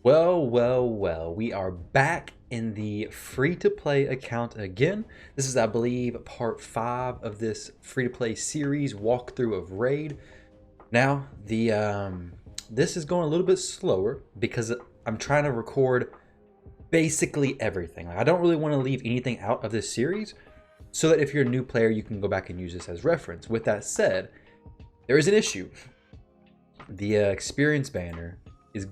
Well, we are back in the free-to-play account again. This is, I believe, part 5 of this free-to-play series walkthrough of Raid. Now, this is going a little bit slower because I'm trying to record basically everything. Like, I don't really want to leave anything out of this series so that if you're a new player, you can go back and use this as reference. With that said, there is an issue. The experience banner is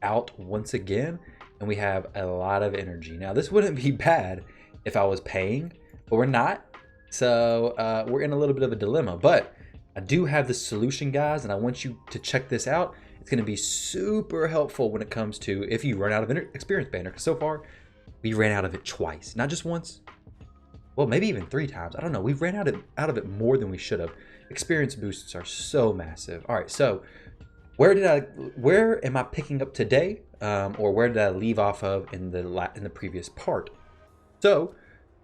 out once again, and we have a lot of energy. Now, this wouldn't be bad if I was paying, but we're not. So we're in a little bit of a dilemma, but I do have the solution, guys, and I want you to check this out. It's going to be super helpful when it comes to if you run out of experience banner, because so far we ran out of it twice, not just once. Well, maybe even 3 times. I don't know. We've ran out of it more than we should have. Experience boosts are so massive. All right, so where am I picking up today, or where did I leave off of in the previous part? So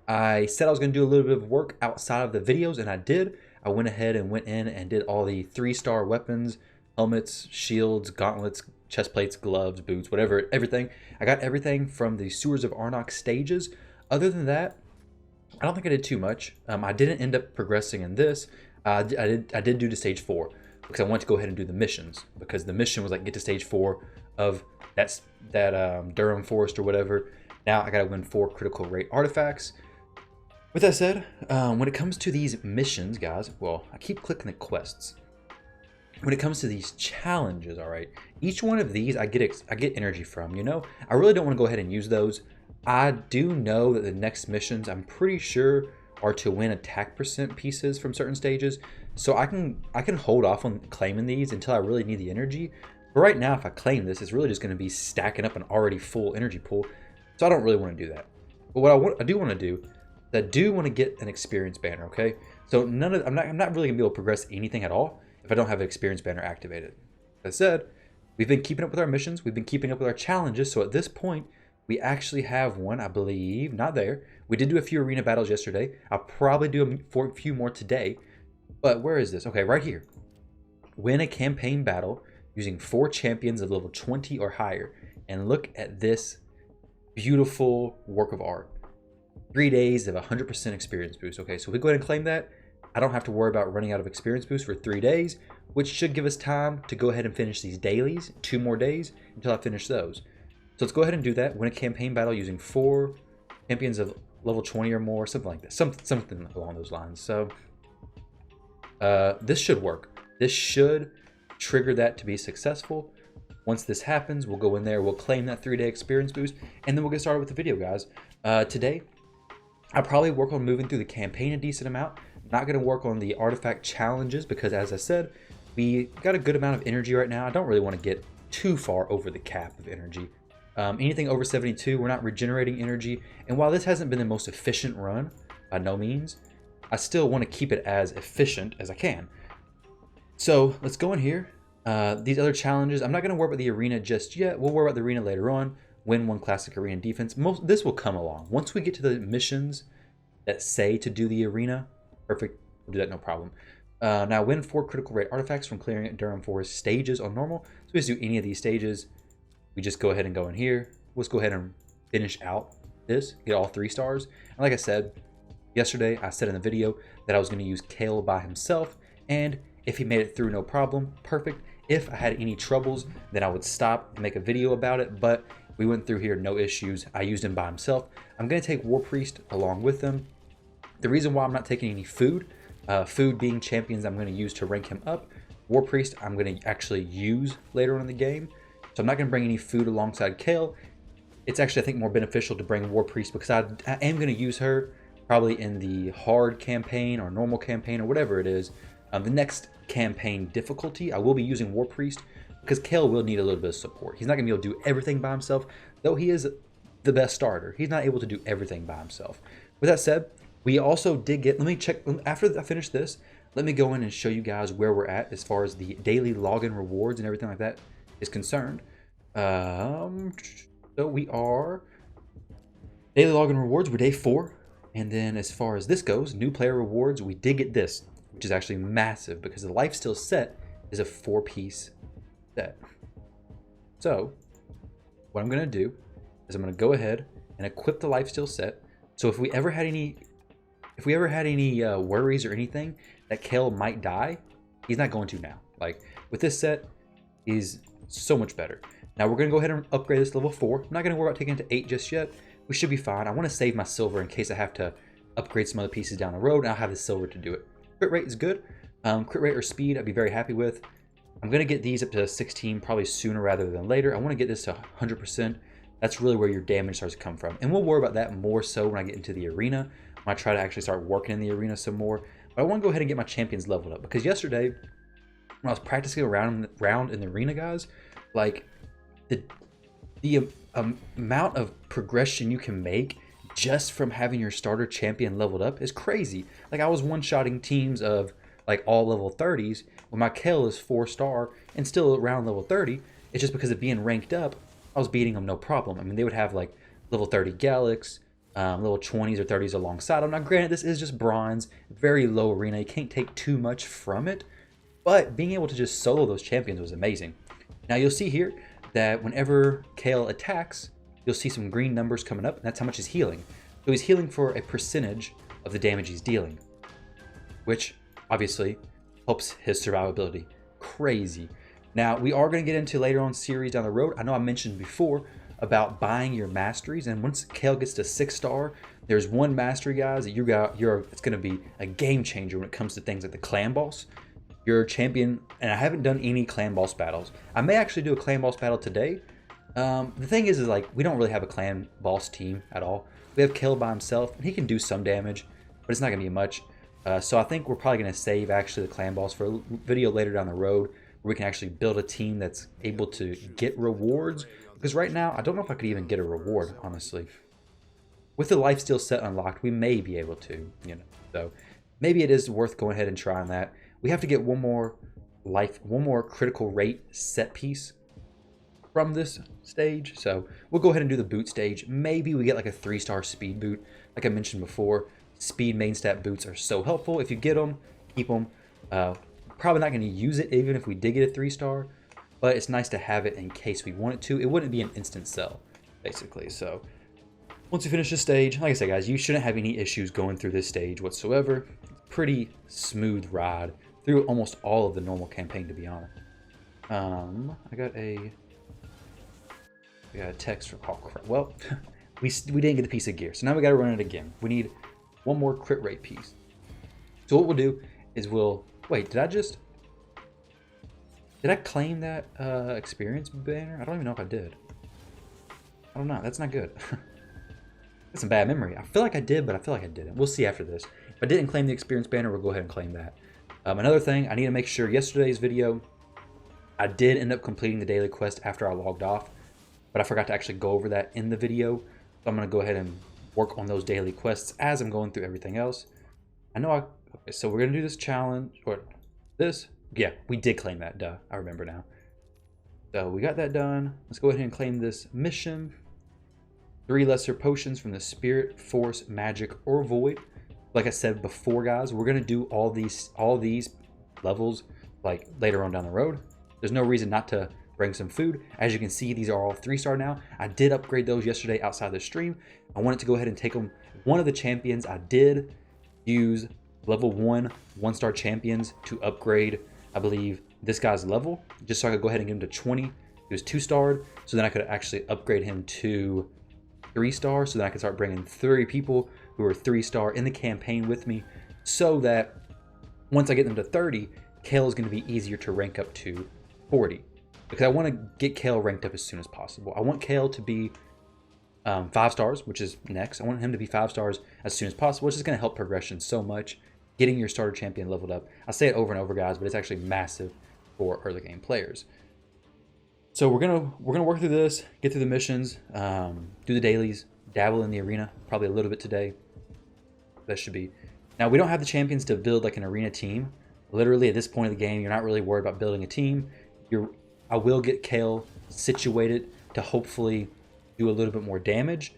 I said I was going to do a little bit of work outside of the videos, and I did. I went ahead and went in and did all the 3-star weapons, helmets, shields, gauntlets, chest plates, gloves, boots, whatever, everything. I got everything from the Sewers of Arnox stages. Other than that, I don't think I did too much. I didn't end up progressing in this. I did do to stage 4 because I wanted to go ahead and do the missions, because the mission was like get to stage 4 of that Durham Forest or whatever. Now I gotta win 4 critical rate artifacts. With that said, when it comes to these missions, guys, well, I keep clicking the quests. When it comes to these challenges, all right, each one of these I get energy from. You know, I really don't want to go ahead and use those. I do know that the next missions, I'm pretty sure, are to win attack percent pieces from certain stages. So I can hold off on claiming these until I really need the energy. But right now, if I claim this, it's really just going to be stacking up an already full energy pool. So I don't really want to do that. But what I do want to do, I do want to get an experience banner. Okay, so I'm not really gonna be able to progress anything at all if I don't have an experience banner activated. As I said, we've been keeping up with our missions, we've been keeping up with our challenges. So at this point, we actually have one, I believe, not there. We did do a few arena battles yesterday. I'll probably do a few more today. But where is this? Okay, right here. Win a campaign battle using 4 champions of level 20 or higher. And look at this beautiful work of art. 3 days of 100% experience boost. Okay, so if we go ahead and claim that, I don't have to worry about running out of experience boost for 3 days, which should give us time to go ahead and finish these dailies, 2 more days until I finish those. So let's go ahead and do that. Win a campaign battle using 4 champions of level 20 or more, something like that. Something along those lines. So this should work. This should trigger that to be successful. Once this happens, we'll go in there, we'll claim that 3-day experience boost, and then we'll get started with the video, guys. Today, I'll probably work on moving through the campaign a decent amount. Not going to work on the artifact challenges because, as I said, we got a good amount of energy right now. I don't really want to get too far over the cap of energy. Anything over 72, we're not regenerating energy. And while this hasn't been the most efficient run, by no means, I still want to keep it as efficient as I can. So let's go in here. These other challenges, I'm not going to worry about the arena just yet. We'll worry about the arena later on. Win 1 classic arena defense. This will come along. Once we get to the missions that say to do the arena, perfect, we'll do that no problem. Now win 4 critical rate artifacts from clearing at Durham Forest stages on normal. So we just do any of these stages. We just go ahead and go in here. Let's go ahead and finish out this, get all 3 stars. And like I said, yesterday I said in the video that I was going to use Kale by himself, and if he made it through, no problem, perfect. If I had any troubles, then I would stop and make a video about it, but we went through here, no issues. I used him by himself. I'm going to take War Priest along with him. The reason why I'm not taking any food, food being champions I'm going to use to rank him up. War Priest I'm going to actually use later on in the game. So I'm not going to bring any food alongside Kale. It's actually, I think, more beneficial to bring War Priest because I am going to use her probably in the hard campaign or normal campaign or whatever it is. The next campaign difficulty, I will be using War Priest because Kale will need a little bit of support. He's not going to be able to do everything by himself, though he is the best starter. He's not able to do everything by himself. With that said, we also did get, let me check, after I finish this, let me go in and show you guys where we're at as far as the daily login rewards and everything like that is concerned. So we are daily login rewards, we're day 4. And then as far as this goes, new player rewards, we did get this, which is actually massive because the life steal set is a 4-piece set. So what I'm going to do is I'm going to go ahead and equip the lifesteal set. So if we ever had any worries or anything that Kale might die, he's not going to now. Like with this set, he's so much better. Now we're going to go ahead and upgrade this to level 4. I'm not going to worry about taking it to 8 just yet. We should be fine. I want to save my silver in case I have to upgrade some other pieces down the road, and I'll have the silver to do it. Crit rate is good. Crit rate or speed, I'd be very happy with. I'm going to get these up to 16 probably sooner rather than later. I want to get this to 100%. That's really where your damage starts to come from. And we'll worry about that more so when I get into the arena. When I try to actually start working in the arena some more. But I want to go ahead and get my champions leveled up. Because yesterday, when I was practicing around in the arena, guys, like the amount of progression you can make just from having your starter champion leveled up is crazy. Like I was one-shotting teams of like all level 30s when my Kale is 4-star and still around level 30. It's just because of being ranked up, I was beating them no problem. I mean, they would have like level 30 Galax, level 20s or 30s alongside them. Now granted, this is just bronze, very low arena. You can't take too much from it, but being able to just solo those champions was amazing. Now you'll see here that whenever Kale attacks, you'll see some green numbers coming up, and that's how much he's healing. So he's healing for a percentage of the damage he's dealing, which obviously helps his survivability. Crazy. Now, we are going to get into later on series down the road. I know I mentioned before about buying your masteries, and once Kale gets to 6-star, there's one mastery, guys, that it's going to be a game changer when it comes to things like the clan boss. Your champion, and I haven't done any clan boss battles. I may actually do a clan boss battle today. The thing is like we don't really have a clan boss team at all. We have Kale by himself, and he can do some damage, but it's not going to be much. So I think we're probably going to save actually the clan boss for a video later down the road where we can actually build a team that's able to get rewards. Because right now, I don't know if I could even get a reward, honestly. With the lifesteal set unlocked, we may be able to, So maybe it is worth going ahead and trying that. We have to get one more critical rate set piece from this stage. So we'll go ahead and do the boot stage. Maybe we get like a 3-star speed boot. Like I mentioned before, speed main stat boots are so helpful. If you get them, keep them. Probably not going to use it even if we did get a 3-star, but it's nice to have it in case we wanted to. It wouldn't be an instant sell, basically. So once you finish this stage, like I said, guys, you shouldn't have any issues going through this stage whatsoever. Pretty smooth ride through almost all of the normal campaign, to be honest. I got a text from, oh crap, well, we didn't get the piece of gear, so now we got to run it again. We need one more crit rate piece. So what we'll do is wait, did I claim that experience banner? I don't even know if I did. I don't know, that's not good. That's some bad memory. I feel like I did, but I feel like I didn't. We'll see after this. If I didn't claim the experience banner, we'll go ahead and claim that. Another thing, I need to make sure yesterday's video, I did end up completing the daily quest after I logged off, but I forgot to actually go over that in the video. So I'm going to go ahead and work on those daily quests as I'm going through everything else. Okay, so we're going to do this challenge, or this. Yeah, we did claim that, duh. I remember now. So we got that done. Let's go ahead and claim this mission. 3 lesser potions from the Spirit, Force, Magic, or Void. Like I said before, guys, we're going to do all these levels like later on down the road. There's no reason not to bring some food. As you can see, these are all 3-star now. I did upgrade those yesterday outside the stream. I wanted to go ahead and take them. One of the champions, I did use level 1-star champions to upgrade, I believe, this guy's level, just so I could go ahead and get him to 20. He was 2-starred, so then I could actually upgrade him to 3-star, so then I could start bringing 3 people who are 3-star in the campaign with me, so that once I get them to 30, Kale is going to be easier to rank up to 40. Because I want to get Kale ranked up as soon as possible. I want Kale to be 5 stars, which is next. I want him to be 5 stars as soon as possible, which is going to help progression so much. Getting your starter champion leveled up. I say it over and over, guys, but it's actually massive for early game players. So we're gonna work through this, get through the missions, do the dailies, dabble in the arena, probably a little bit today. That should be. Now we don't have the champions to build like an arena team. Literally at this point of the game, you're not really worried about building a team. I will get Kale situated to hopefully do a little bit more damage.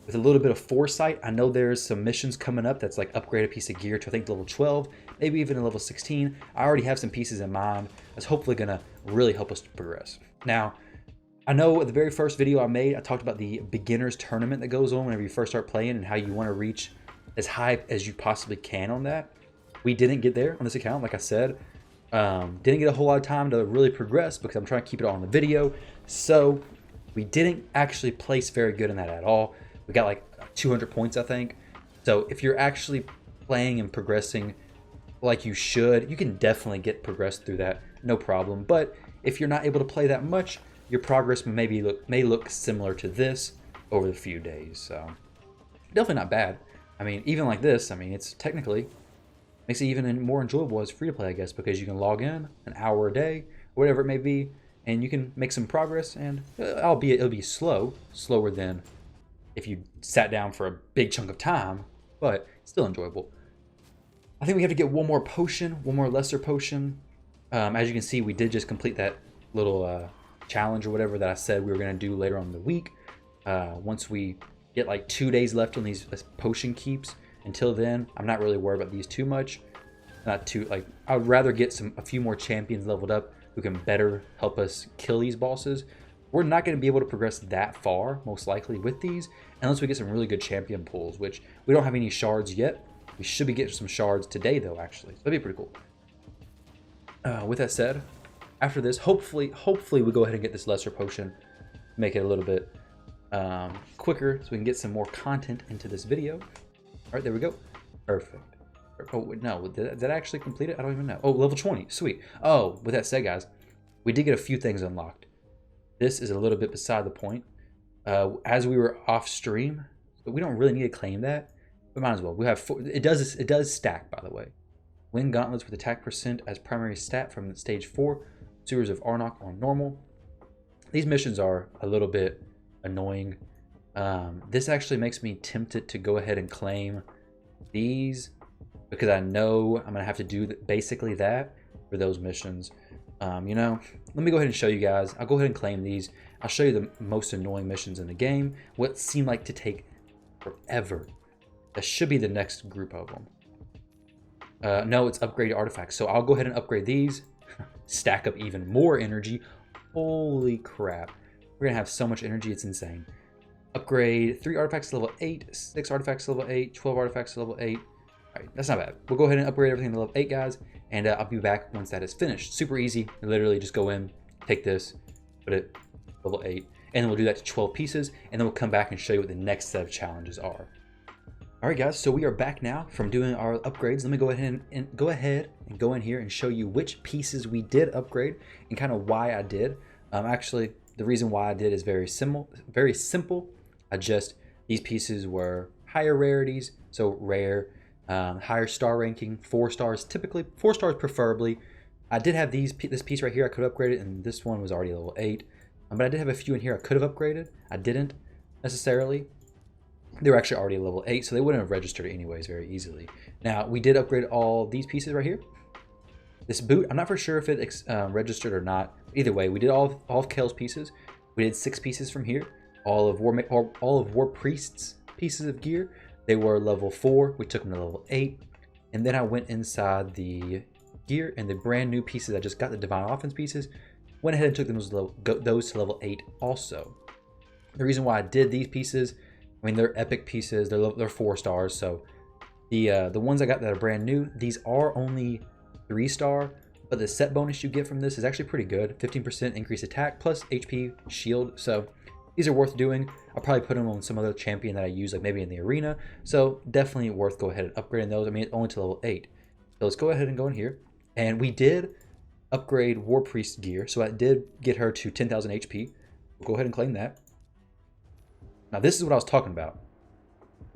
With a little bit of foresight, I know there's some missions coming up that's like upgrade a piece of gear to I think level 12, maybe even a level 16. I already have some pieces in mind that's hopefully gonna really help us to progress. Now, I know the very first video I made, I talked about the beginners tournament that goes on whenever you first start playing and how you want to reach as high as you possibly can on that. We didn't get there on this account, like I said. Didn't get a whole lot of time to really progress because I'm trying to keep it all in the video. So we didn't actually place very good in that at all. We got like 200 points, I think. So if you're actually playing and progressing like you should, you can definitely get progressed through that, no problem. But if you're not able to play that much, your progress may look similar to this over the few days. So definitely not bad. I mean, even like this, I mean, it's technically makes it even more enjoyable as free to play, I guess, because you can log in an hour a day, whatever it may be, and you can make some progress. And albeit it'll be slower than if you sat down for a big chunk of time, but still enjoyable. I think we have to get one more potion, one more lesser potion. As you can see, we did just complete that little challenge or whatever that I said we were going to do later on in the week. Once we get like 2 days left on these potion keeps. Until then, I'm not really worried about these too much. Not too, like, I'd rather get a few more champions leveled up who can better help us kill these bosses. We're not going to be able to progress that far, most likely, with these, unless we get some really good champion pulls, which we don't have any shards yet. We should be getting some shards today, though, actually. So that'd be pretty cool. With that said, after this, hopefully we go ahead and get this lesser potion, make it a little bit quicker so we can get some more content into this video. All right, there we go. Perfect. Oh, wait, no, did that actually complete it? I don't even know. Oh, level 20, sweet. Oh, with that said, guys, we did get a few things unlocked. This is a little bit beside the point. As we were off stream, but we don't really need to claim that. We might as well. We have it does stack, by the way. Win gauntlets with attack percent as primary stat from stage 4. Sewers of Arnox on normal. These missions are a little bit annoying. This actually makes me tempted to go ahead and claim these because I know I'm gonna have to do basically that for those missions. You know, let me go ahead and show you guys. I'll go ahead and claim these. I'll show you the most annoying missions in the game, what seem like to take forever. That should be the next group of them. No, it's upgraded artifacts. So I'll go ahead and upgrade these, stack up even more energy. Holy crap. We're gonna have so much energy, it's insane. Upgrade 3 artifacts to level 8, 6 artifacts to level 8, 12 artifacts to level 8. All right, that's not bad. We'll go ahead and upgrade everything to level 8, guys, and I'll be back once that is finished. Super easy. You literally just go in, take this, put it level 8, and then we'll do that to 12 pieces, and then we'll come back and show you what the next set of challenges are. All right, guys, so we are back now from doing our upgrades. Let me go ahead and go in here and show you which pieces we did upgrade and kind of why I did. Actually, the reason why I did is very simple. These pieces were higher rarities, so rare, higher star ranking, 4 stars typically, 4 stars preferably. I did have this piece right here, I could upgrade it, and this one was already level 8. But I did have a few in here I could have upgraded. I didn't necessarily. They were actually already level 8, so they wouldn't have registered anyways very easily. Now, we did upgrade all these pieces right here. This boot, I'm not for sure if it registered or not. Either way, we did all of Kale's pieces. We did 6 pieces from here. All of War Priest's pieces of gear. They were level 4. We took them to level 8. And then I went inside the gear and the brand new pieces I just got, the Divine Offense pieces, went ahead and took those to level 8 also. The reason why I did these pieces, I mean, they're epic pieces. They're 4 stars. So the ones I got that are brand new, these are only 3 star, but the set bonus you get from this is actually pretty good. 15% increased attack plus HP shield. So these are worth doing. I'll probably put them on some other champion that I use, like maybe in the arena. So definitely worth go ahead and upgrading those. I mean, only to level 8. So let's go ahead and go in here. And we did upgrade War Priest gear. So I did get her to 10,000 HP. We'll go ahead and claim that. Now this is what I was talking about.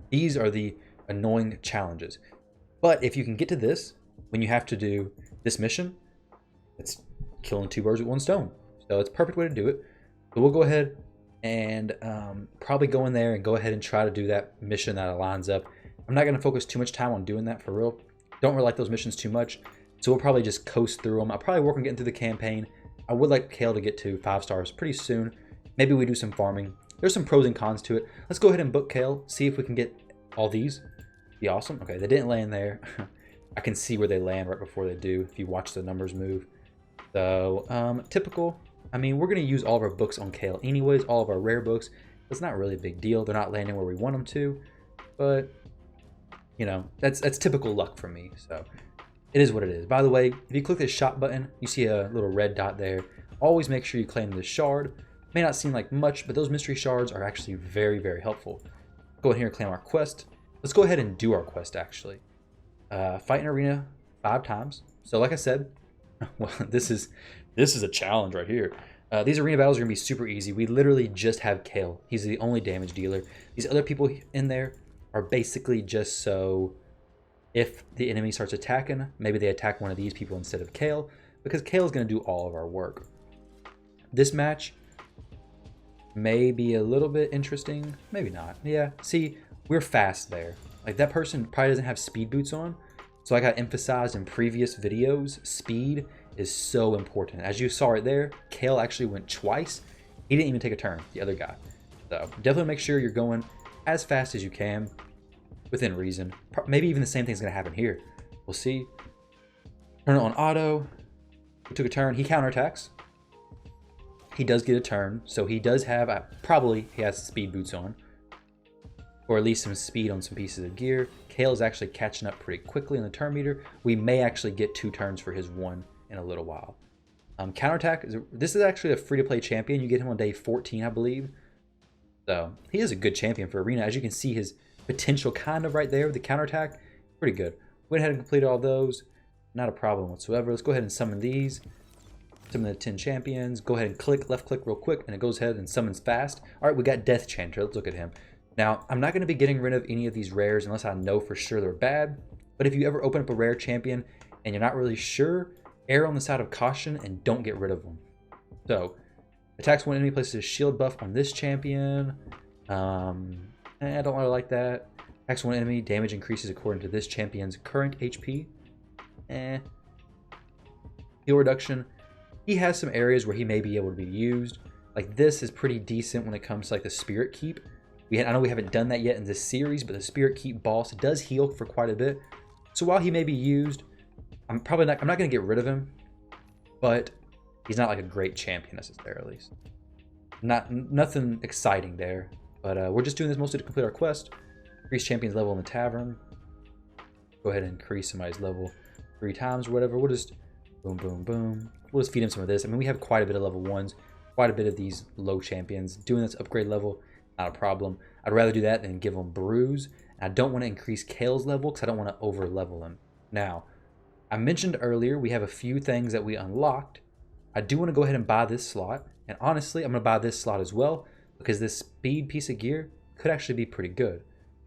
These are the annoying challenges. But if you can get to this, when you have to do this mission, it's killing 2 birds with 1 stone. So it's a perfect way to do it. So we'll go ahead and probably go in there and go ahead and try to do that mission that aligns up. I'm not going to focus too much time on doing that for real. Don't really like those missions too much. So we'll probably just coast through them. I'll probably work on getting through the campaign. I would like Kale to get to 5 stars pretty soon. Maybe we do some farming. There's some pros and cons to it. Let's go ahead and book Kale. See if we can get all these. Be awesome. Okay, they didn't land there. I can see where they land right before they do if you watch the numbers move. So typical. I mean, we're going to use all of our books on Kale anyways, all of our rare books. It's not really a big deal. They're not landing where we want them to, but you know, that's typical luck for me. So it is what it is. By the way, if you click this shop button, you see a little red dot there. Always make sure you claim this shard. May not seem like much, but those mystery shards are actually very, very helpful. Go in here and claim our quest. Let's go ahead and do our quest actually. Fight an arena 5 times. So like I said, well, this is a challenge right here. These arena battles are gonna be super easy. We literally just have Kale. He's the only damage dealer. These other people in there are basically just so if the enemy starts attacking, maybe they attack one of these people instead of Kale, because Kale is gonna do all of our work. This match may be a little bit interesting, maybe not. Yeah, see, we're fast there. Like that person probably doesn't have speed boots on. So like I emphasized in previous videos, speed is so important. As you saw right there, Kale actually went twice. He didn't even take a turn, the other guy. So definitely make sure you're going as fast as you can within reason. Maybe even the same thing's gonna happen here. We'll see. Turn it on auto. He took a turn, he counterattacks. He does get a turn, so he does have, probably he has speed boots on. Or at least some speed on some pieces of gear. Kale is actually catching up pretty quickly on the turn meter. We may actually get 2 turns for his 1 in a little while. Counterattack, this is actually a free-to-play champion. You get him on day 14, I believe. So he is a good champion for Arena. As you can see, his potential kind of right there with the counterattack, pretty good. Went ahead and completed all those. Not a problem whatsoever. Let's go ahead and summon these. Summon the 10 champions. Go ahead and click, left click real quick, and it goes ahead and summons fast. All right, we got Death Chanter. Let's look at him. Now, I'm not going to be getting rid of any of these rares unless I know for sure they're bad. But if you ever open up a rare champion and you're not really sure, err on the side of caution and don't get rid of them. So, attacks one enemy, places a shield buff on this champion. I don't really like that. Attacks one enemy, damage increases according to this champion's current HP. Heal reduction. He has some areas where he may be able to be used. Like this is pretty decent when it comes to like the Spirit Keep. I know we haven't done that yet in this series, but the Spirit Keep boss does heal for quite a bit. So while he may be used, I'm not going to get rid of him, but he's not like a great champion necessarily. Nothing exciting there, but we're just doing this mostly to complete our quest. Increase champion's level in the tavern. Go ahead and increase somebody's level 3 times or whatever. We'll just boom, boom, boom. We'll just feed him some of this. I mean, we have quite a bit of level 1s, quite a bit of these low champions. Doing this upgrade level, not a problem. I'd rather do that than give him Bruise. And I don't want to increase Kale's level because I don't want to over level him. Now, I mentioned earlier we have a few things that we unlocked. I do want to go ahead and buy this slot. And honestly, I'm going to buy this slot as well because this speed piece of gear could actually be pretty good.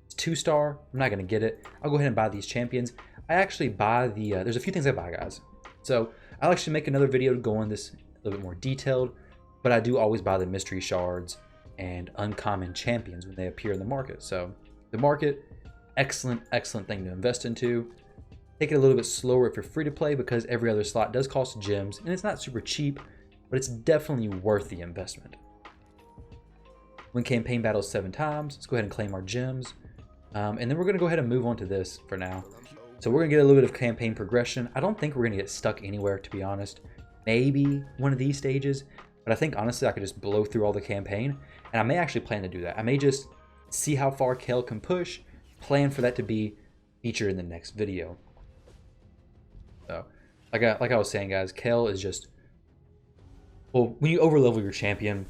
It's 2-star. I'm not going to get it. I'll go ahead and buy these champions. I actually buy the... there's a few things I buy, guys. So I'll actually make another video to go on this a little bit more detailed. But I do always buy the mystery shards and uncommon champions when they appear in the market. So the market, excellent thing to invest into. Take it a little bit slower if you're free to play because every other slot does cost gems and it's not super cheap, but it's definitely worth the investment. Win campaign battles 7 times. Let's go ahead and claim our gems. And then we're going to go ahead and move on to this for now. So we're going to get a little bit of campaign progression. I don't think we're going to get stuck anywhere, to be honest. Maybe one of these stages, but I think honestly I could just blow through all the campaign. And I may actually plan to do that. I may just see how far Kale can push, plan for that to be featured in the next video. So, like I was saying, guys, Kale is just... Well, when you overlevel your champion,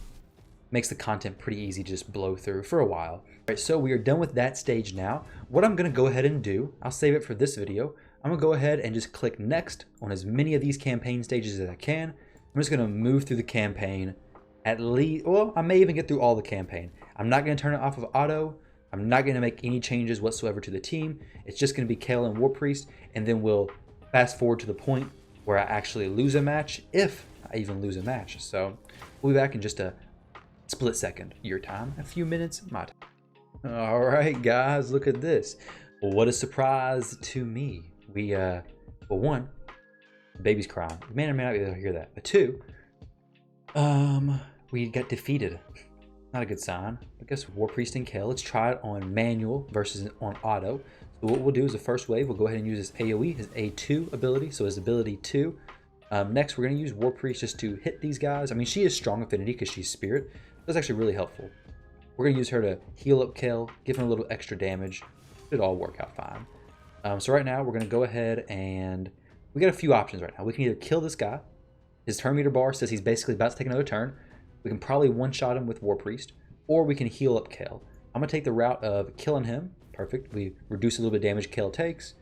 makes the content pretty easy to just blow through for a while. All right, so we are done with that stage now. What I'm going to go ahead and do, I'll save it for this video. I'm going to go ahead and just click next on as many of these campaign stages as I can. I'm just going to move through the campaign at least, well, I may even get through all the campaign. I'm not going to turn it off of auto. I'm not going to make any changes whatsoever to the team. It's just going to be Kale and War Priest, and then we'll fast forward to the point where I actually lose a match, if I even lose a match. So we'll be back in just a split second. Your time, a few minutes, my time. All right, guys, look at this. What a surprise to me. We, well, one, the baby's crying. You may or may not be able to hear that. But 2, we got defeated. Not a good sign. I guess War Priest and Kale. Let's try it on manual versus on auto. So what we'll do is the first wave, we'll go ahead and use his AoE, his A2 ability. So his ability 2, Next, we're going to use War Priest just to hit these guys. I mean, she is strong affinity because she's spirit. That's actually really helpful. We're going to use her to heal up Kel, give him a little extra damage. It'll all work out fine. So right now, we're going to go ahead and we got a few options right now. We can either kill this guy. His turn meter bar says he's basically about to take another turn. We can probably one-shot him with War Priest, or we can heal up Kel. I'm going to take the route of killing him. Perfect. We reduce a little bit of damage Kel takes.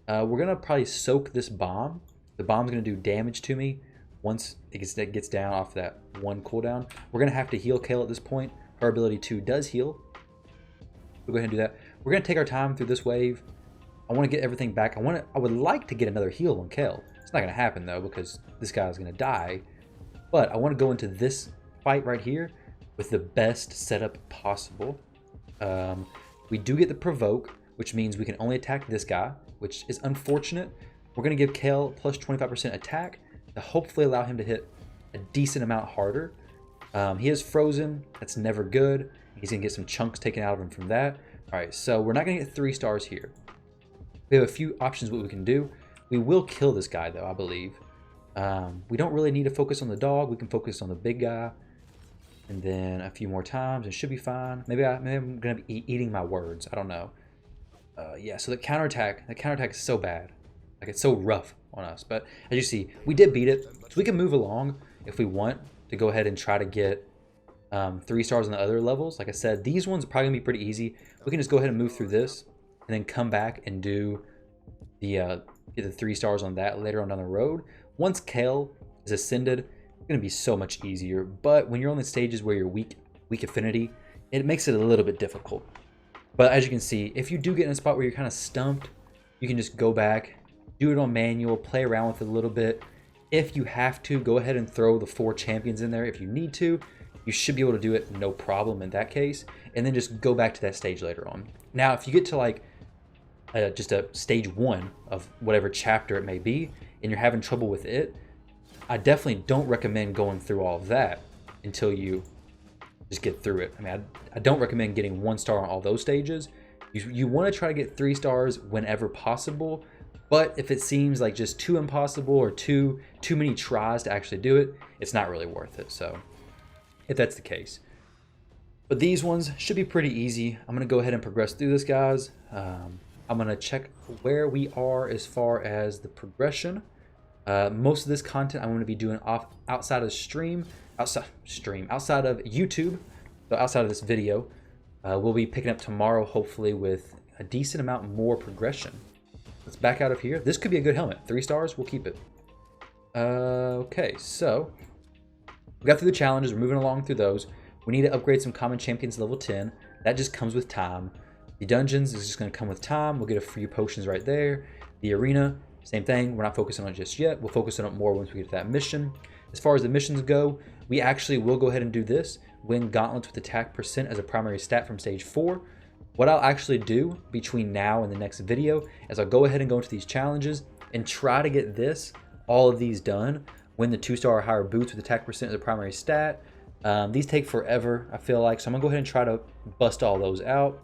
We're going to probably soak this bomb. The bomb's going to do damage to me once it gets down off that one cooldown. We're going to have to heal Kel at this point. Her ability 2 does heal. We'll go ahead and do that. We're going to take our time through this wave. I want to get everything back. I would like to get another heal on Kel. It's not going to happen, though, because this guy is going to die. But I want to go into this fight right here with the best setup possible. We do get the provoke, which means we can only attack this guy, which is unfortunate. We're going to give Kel plus 25% attack to hopefully allow him to hit a decent amount harder. He is frozen. That's never good. He's going to get some chunks taken out of him from that. All right, so we're not going to get 3 stars here. We have a few options what we can do. We will kill this guy, though, I believe. We don't really need to focus on the dog. We can focus on the big guy. And then a few more times. It should be fine. Maybe I'm going to be eating my words. I don't know. Yeah, so the counterattack is so bad. Like, it's so rough on us. But as you see, we did beat it. So we can move along if we want to go ahead and try to get 3 stars on the other levels. Like I said, these ones are probably going to be pretty easy. We can just go ahead and move through this and then come back and do the get the 3 stars on that later on down the road. Once Kel is ascended, it's going to be so much easier. But when you're on the stages where you're weak affinity, it makes it a little bit difficult. But as you can see, if you do get in a spot where you're kind of stumped, you can just go back, do it on manual, play around with it a little bit. If you have to, go ahead and throw the 4 champions in there if you need to. You should be able to do it no problem in that case. And then just go back to that stage later on. Now, if you get to like just a stage 1 of whatever chapter it may be, and you're having trouble with it, I definitely don't recommend going through all of that until you just get through it. I mean, I don't recommend getting 1 star on all those stages. You want to try to get 3 stars whenever possible. But if it seems like just too impossible or too many tries to actually do it, it's not really worth it. So if that's the case. But these ones should be pretty easy. I'm going to go ahead and progress through this, guys. I'm going to check where we are as far as the progression. Most of this content I'm going to be doing outside of YouTube. So outside of this video, we'll be picking up tomorrow, hopefully with a decent amount more progression. Let's back out of here. This could be a good helmet. 3 stars, we'll keep it. Okay, so we got through the challenges. We're moving along through those. We need to upgrade some common champions to level 10. That just comes with time. The dungeons is just going to come with time. We'll get a few potions right there. The arena, same thing. We're not focusing on it just yet. We'll focus on it more once we get to that mission. As far as the missions go, we actually will go ahead and do this. Win gauntlets with attack percent as a primary stat from stage 4. What I'll actually do between now and the next video is I'll go ahead and go into these challenges and try to get all of these done. Win the 2-star or higher boots with attack percent as a primary stat. These take forever, I feel like. So I'm going to go ahead and try to bust all those out.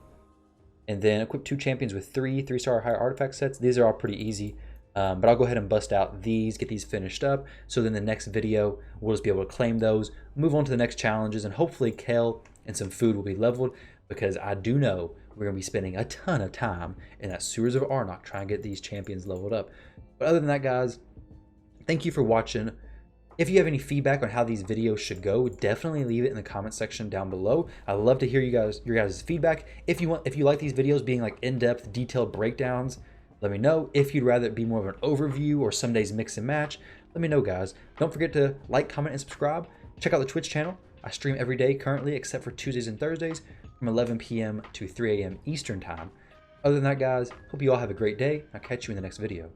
And then equip 2 champions with 3-star or higher artifact sets. These are all pretty easy. But I'll go ahead and bust out these, get these finished up. So then the next video, we'll just be able to claim those, move on to the next challenges, and hopefully Kel and some food will be leveled, because I do know we're going to be spending a ton of time in that Sewers of Arnox trying to get these champions leveled up. But other than that, guys, thank you for watching. If you have any feedback on how these videos should go, definitely leave it in the comment section down below. I love to hear your guys' feedback. If you like these videos being like in-depth, detailed breakdowns, let me know. If you'd rather it be more of an overview or some days mix and match, let me know, guys. Don't forget to like, comment, and subscribe. Check out the Twitch channel. I stream every day currently, except for Tuesdays and Thursdays from 11 p.m. to 3 a.m. Eastern time. Other than that, guys, hope you all have a great day. I'll catch you in the next video.